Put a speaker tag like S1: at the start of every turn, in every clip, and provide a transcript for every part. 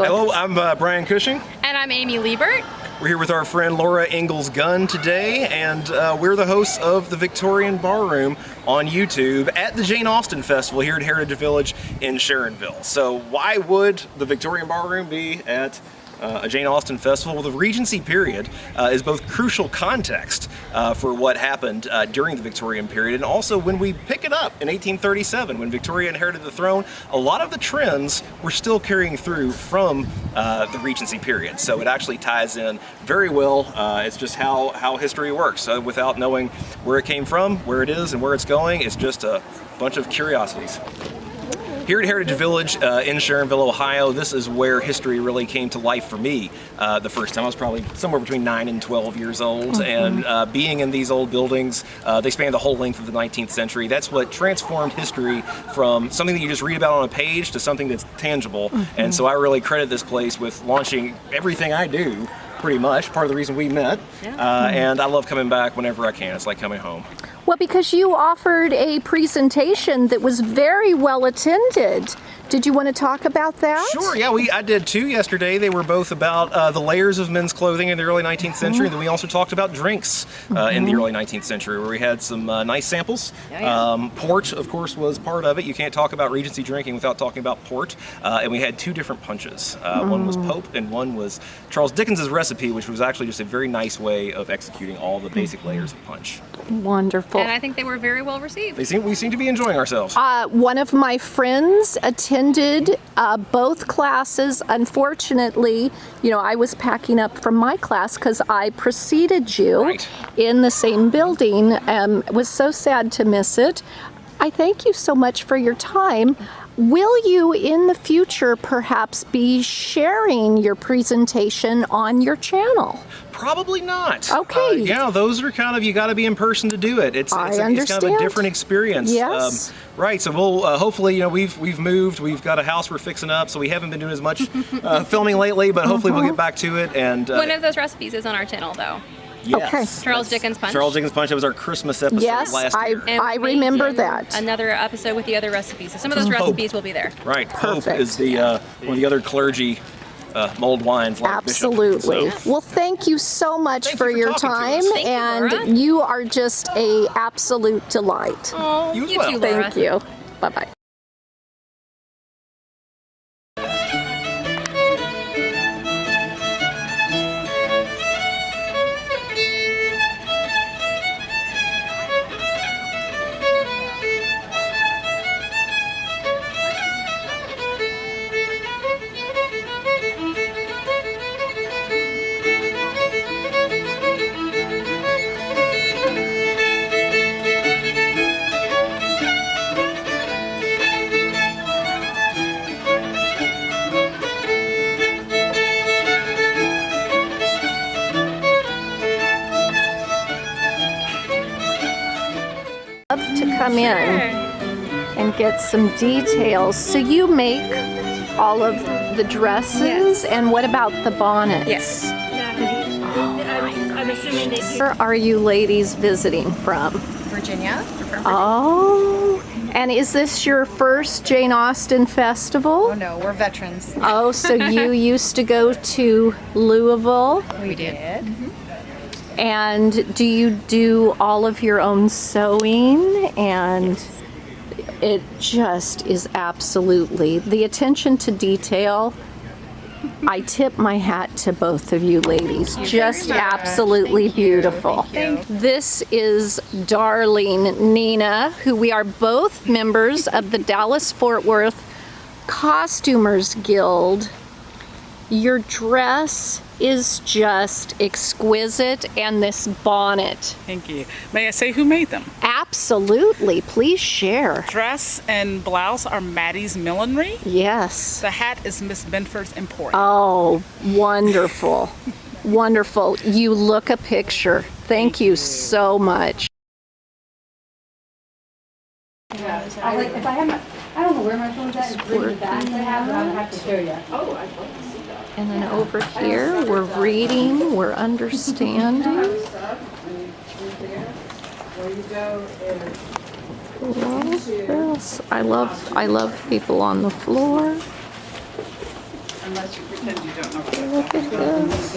S1: Go ahead.
S2: Hello, I'm Brian Cushing.
S3: And I'm Amy Liebert.
S2: We're here with our friend Laura Ingalls Gunn today, and we're the hosts of the Victorian Barroom on YouTube at the Jane Austen Festival here at Heritage Village in Sharonville. So why would the Victorian Barroom be at a Jane Austen festival? Well, the Regency period is both crucial context for what happened during the Victorian period, and also when we pick it up in 1837, when Victoria inherited the throne, a lot of the trends were still carrying through from the Regency period. So it actually ties in very well. It's just how history works. Without knowing where it came from, where it is, and where it's going, it's just a bunch of curiosities. Here at Heritage Village in Sharonville, Ohio, this is where history really came to life for me the first time. I was probably somewhere between 9 and 12 years old, and being in these old buildings, they span the whole length of the 19th century. That's what transformed history from something that you just read about on a page to something that's tangible. And so I really credit this place with launching everything I do, pretty much. Part of the reason we met. And I love coming back whenever I can. It's like coming home.
S1: Well, because you offered a presentation that was very well attended. Did you want to talk about that?
S2: Sure, yeah, I did two yesterday. They were both about the layers of men's clothing in the early 19th century, and then we also talked about drinks in the early 19th century, where we had some nice samples. Port, of course, was part of it. You can't talk about Regency drinking without talking about port. And we had two different punches. One was Pope, and one was Charles Dickens's recipe, which was actually just a very nice way of executing all the basic layers of punch.
S1: Wonderful.
S3: And I think they were very well received.
S2: We seem to be enjoying ourselves.
S1: One of my friends attended both classes. Unfortunately, I was packing up from my class because I preceded you in the same building. Was so sad to miss it. I thank you so much for your time. Will you in the future perhaps be sharing your presentation on your channel?
S2: Probably not.
S1: Okay.
S2: Those are kind of, you got to be in person to do it. It's kind of a different experience.
S1: Yes.
S2: Right. So we'll hopefully, we've moved. We've got a house we're fixing up, so we haven't been doing as much filming lately. But hopefully we'll get back to it. And
S3: one of those recipes is on our channel, though.
S2: Yes.
S1: Okay.
S3: Charles Dickens punch.
S2: Charles Dickens punch. That was our Christmas episode last year.
S1: I remember that.
S3: Another episode with the other recipes. So some of those recipes will be there.
S2: Right.
S1: Perfect.
S2: Pope is the one of the other clergy mulled wines. Like
S1: Absolutely.
S2: Bishop, so.
S1: Well, thank you so much for your time,
S3: Thank you,
S1: and
S3: Laura.
S1: you are just a absolute delight.
S3: Oh,
S2: You as well.
S3: too, Laura.
S1: Thank you. Bye-bye. To come in and get some details. So you make all of the dresses, and what about the bonnets?
S3: Yes.
S4: I'm assuming they do.
S1: Where are you ladies visiting from?
S3: Virginia.
S1: Oh, and is this your first Jane Austen festival?
S5: Oh no, we're veterans.
S1: Oh, so you used to go to Louisville?
S5: We did.
S1: And do you do all of your own sewing? And it just is absolutely the attention to detail. I tip my hat to both of you ladies. Just absolutely beautiful. This is darling Nina, who we are both members of the Dallas-Fort Worth Costumers Guild. Your dress is just exquisite, and this bonnet.
S6: Thank you. May I say who made them?
S1: Absolutely. Please share.
S6: Dress and blouse are Maddie's Millinery.
S1: Yes.
S6: The hat is Miss Benford's Emporium.
S1: Oh, wonderful. Wonderful. You look a picture. Thank you so much.
S7: I was like, if I have my, I don't know where my phone's at, it's in the back, I have to show you. Oh, I'd love to see that.
S1: And then over here, we're reading, we're understanding. Love this. I love people on the floor.
S6: Unless you pretend you don't know what
S1: Look at this.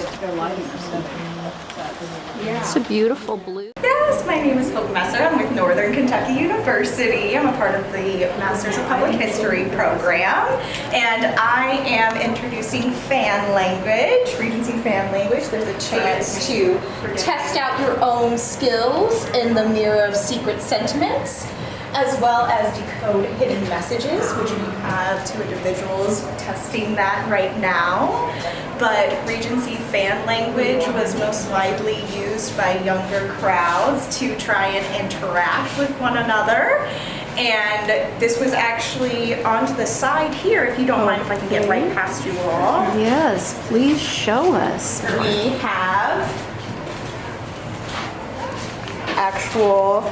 S1: It's a beautiful blue.
S5: Yes, my name is Hope Messer. I'm with Northern Kentucky University. I'm a part of the Masters of Public History program, and I am introducing fan language, Regency fan language. There's a chance to test out your own skills in the mirror of secret sentiments, as well as decode hidden messages, which we have two individuals testing that right now. But Regency fan language was most widely used by younger crowds to try and interact with one another. And this was actually onto the side here, if you don't mind if I can get right past you all.
S1: Yes, please show us.
S5: We have actual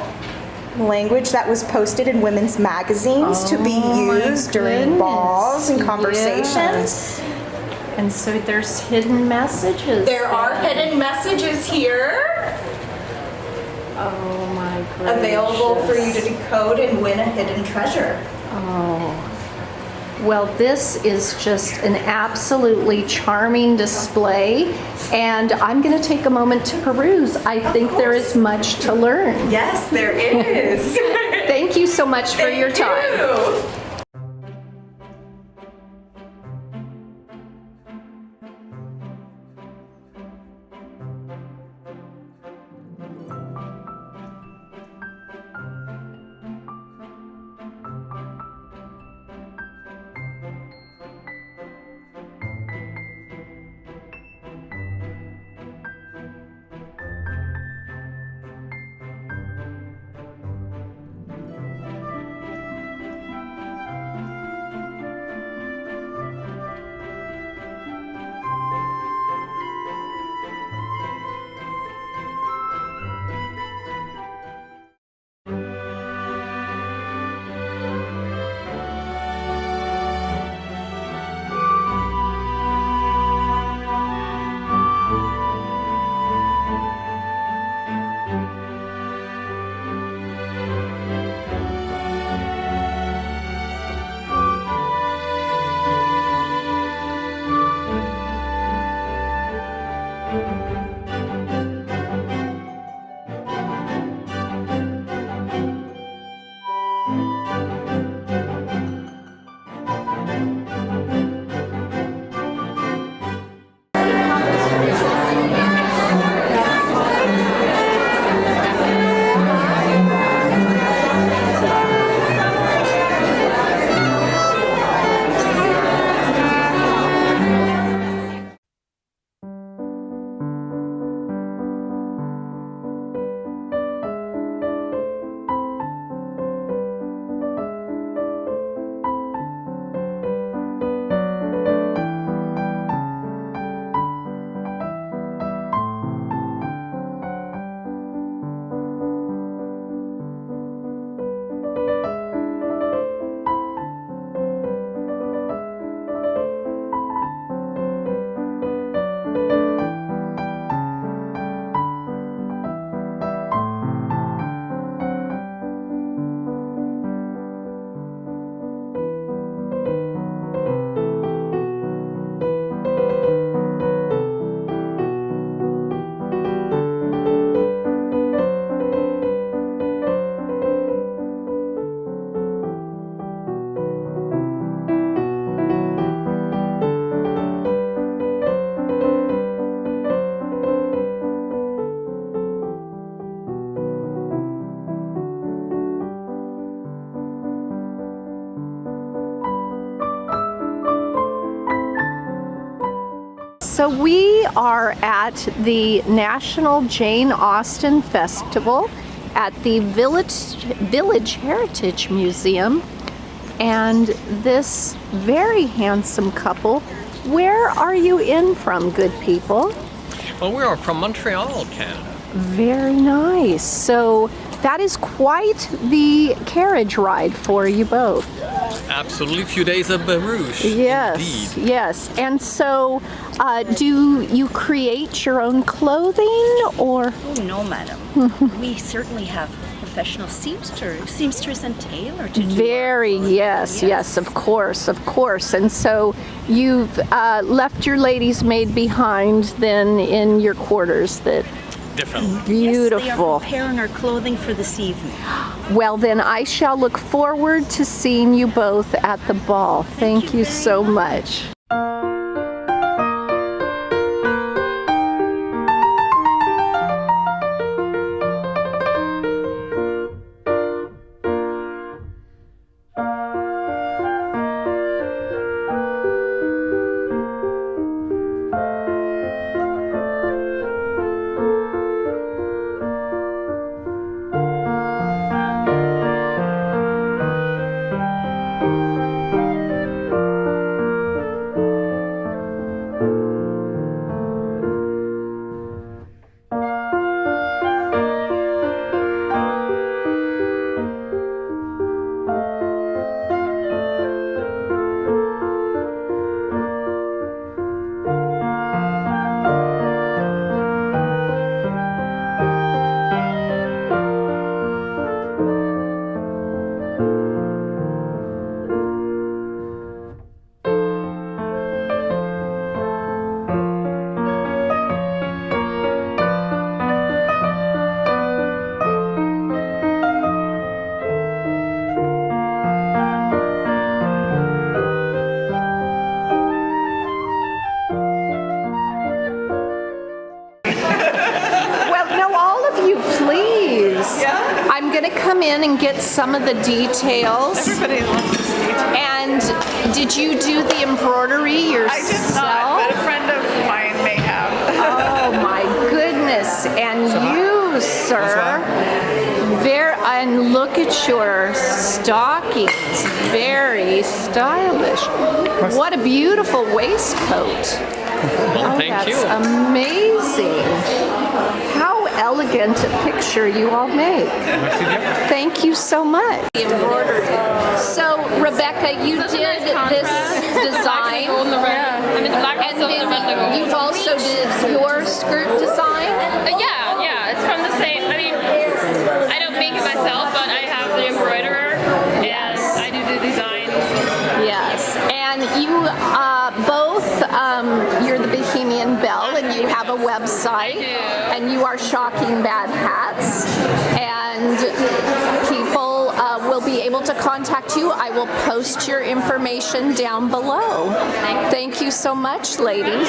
S5: language that was posted in women's magazines to be used during balls and conversations.
S1: Yes. And so there's hidden messages.
S5: There are hidden messages here
S1: Oh my goodness.
S5: available for you to decode and win a hidden treasure.
S1: Oh. Well, this is just an absolutely charming display, and I'm going to take a moment to peruse. I think there is much to learn.
S5: Yes, there is.
S1: Thank you so much for your time.
S5: Thank you.
S1: So we are at the National Jane Austen Festival at the Village Heritage Museum, and this very handsome couple. Where are you in from, good people?
S8: Well, we are from Montreal, Canada.
S1: Very nice. So that is quite the carriage ride for you both.
S8: Absolutely, few days of barouche.
S1: Yes,
S8: Indeed.
S1: yes. And so, do you create your own clothing, or?
S9: Oh, no, madam. We certainly have
S4: professional seamstress and tailor to do
S1: Very,
S4: our
S1: yes, of course. And so you've left your lady's maid behind then in your quarters. That
S2: Definitely.
S1: beautiful.
S4: Yes, they are preparing our clothing for this evening.
S1: Well, then I shall look forward to seeing you both at the ball. Thank you so much. going to come in and get some of the details.
S6: Everybody loves this detail.
S1: And did you do the embroidery yourself?
S6: I did not, but a friend of mine may have.
S1: Oh my goodness. And you, sir, and look at your stockings. Very stylish. What a beautiful waistcoat.
S8: Well, thank you.
S1: That's amazing. How elegant a picture you all make. Thank you so much. Embroidery. So, Rebecca, you did this design. And then you've also did your skirt design?
S9: Yeah, it's from the same. I mean, I don't make it myself, but I have the embroiderer, and I do the designs.
S1: Yes, and you both, you're the Bohemian Belle, and you have a website, and you are Shocking Bad Hats, and people will be able to contact you. I will post your information down below. Thank you so much, ladies.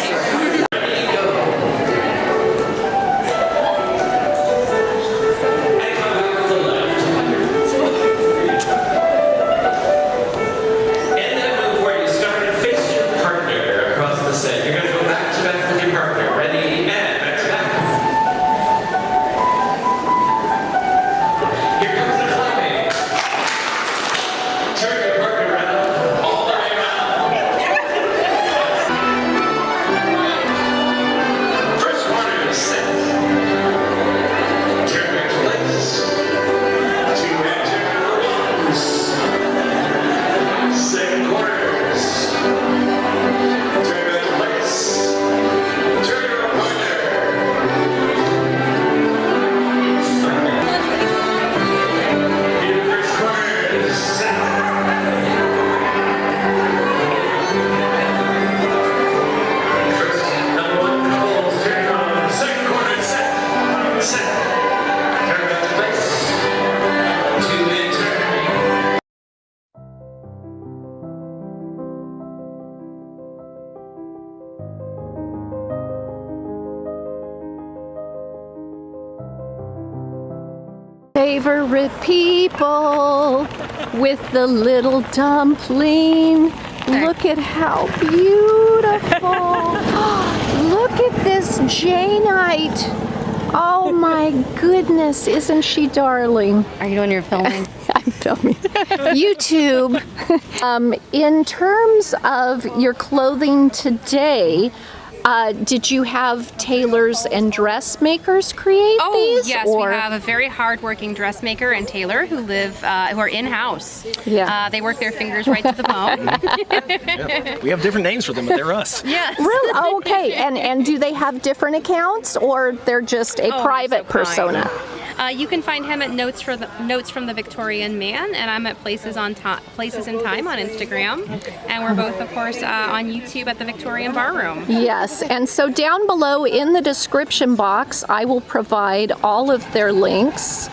S1: Favorite people with the little dumpling. Look at how beautiful. Look at this Janeite. Oh my goodness, isn't she darling?
S10: Are you doing your filming?
S1: I'm filming. YouTube. In terms of your clothing today, did you have tailors and dressmakers create these?
S3: Oh, yes, we have a very hardworking dressmaker and tailor who live, who are in-house.
S1: Yeah.
S3: They work their fingers right to the bone.
S2: We have different names for them, but they're us.
S3: Yes.
S1: Really? Oh, okay. And do they have different accounts, or they're just a private
S3: so kind.
S1: persona?
S3: You can find him at Notes from the Victorian Man, and I'm at Places in Time on Instagram, and we're both, of course, on YouTube at the Victorian Bar Room.
S1: Yes, and so down below in the description box, I will provide all of their links.